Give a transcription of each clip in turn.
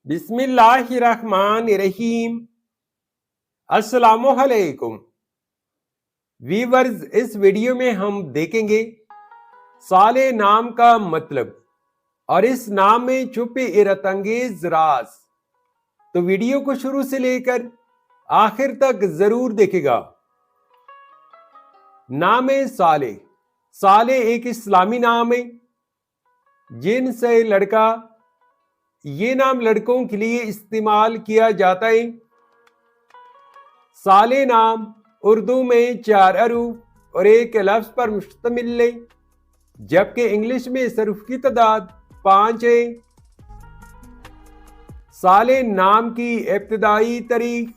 بسم اللہ الرحمن الرحیم۔ السلام علیکم ویورز، اس ویڈیو میں ہم دیکھیں گے صالح نام کا مطلب اور اس نام میں چھپے حیرت انگیز راز۔ تو ویڈیو کو شروع سے لے کر آخر تک ضرور دیکھے گا۔ نام صالح۔ صالح ایک اسلامی نام ہے جن سے لڑکا، یہ نام لڑکوں کے لیے استعمال کیا جاتا ہے۔ صالح نام اردو میں 4 حروف اور ایک لفظ پر مشتمل ہے، جبکہ انگلش میں اس حروف کی تعداد 5 ہے۔ صالح نام کی ابتدائی تاریخ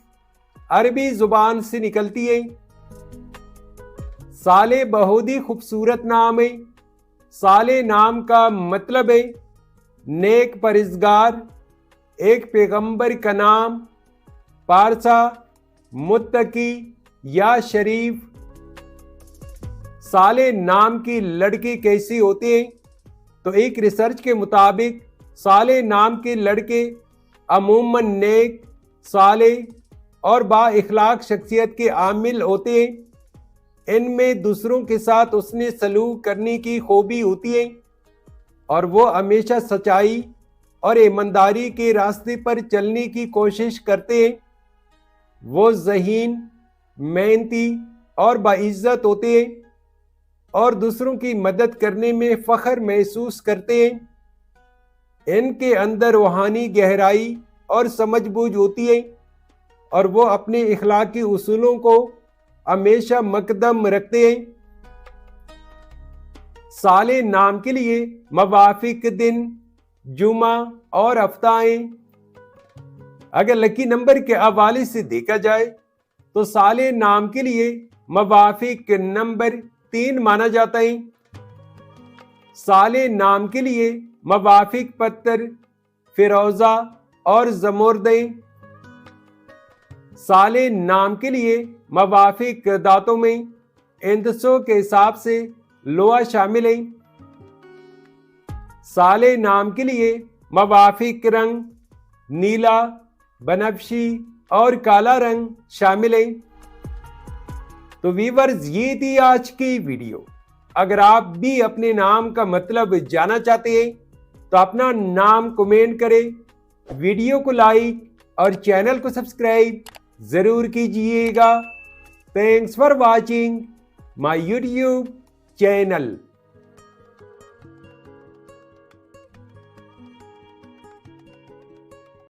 عربی زبان سے نکلتی ہے۔ صالح بہت ہی خوبصورت نام ہے۔ صالح نام کا مطلب ہے نیک پرہیزگار، ایک پیغمبر کا نام، پارسا، متقی یا شریف۔ صالح نام کی لڑکے کیسی ہوتے ہیں؟ تو ایک ریسرچ کے مطابق صالح نام کے لڑکے عموماً نیک، صالح اور با اخلاق شخصیت کے حامل ہوتے ہیں۔ ان میں دوسروں کے ساتھ حسن سلوک کرنے کی خوبی ہوتی ہے اور وہ ہمیشہ سچائی اور ایمانداری کے راستے پر چلنے کی کوشش کرتے ہیں۔ وہ ذہین، محنتی اور باعزت ہوتے ہیں اور دوسروں کی مدد کرنے میں فخر محسوس کرتے ہیں۔ ان کے اندر روحانی گہرائی اور سمجھ بوجھ ہوتی ہے اور وہ اپنے اخلاقی اصولوں کو ہمیشہ مقدم رکھتے ہیں۔ صالح نام کے لیے موافق دن جمعہ اور ہفتہ ہیں۔ اگر لکی نمبر کے حوالے سے دیکھا جائے تو صالح نام کے لیے موافق نمبر 3 مانا جاتا ہے۔ صالح نام کے لیے موافق پتھر فیروزہ اور زمرد ہیں۔ صالح نام کے لیے موافق دھاتوں میں ہندسوں کے حساب سے لوہا شامل ہے۔ صالح نام کے لیے موافق رنگ نیلا، بنفشی اور کالا رنگ شامل ہے۔ تو ویورز، یہ تھی آج کی ویڈیو۔ اگر آپ بھی اپنے نام کا مطلب جاننا چاہتے ہیں تو اپنا نام کمنٹ کریں، ویڈیو کو لائک اور چینل کو سبسکرائب ضرور کیجئے گا۔ Thanks for watching my YouTube channel.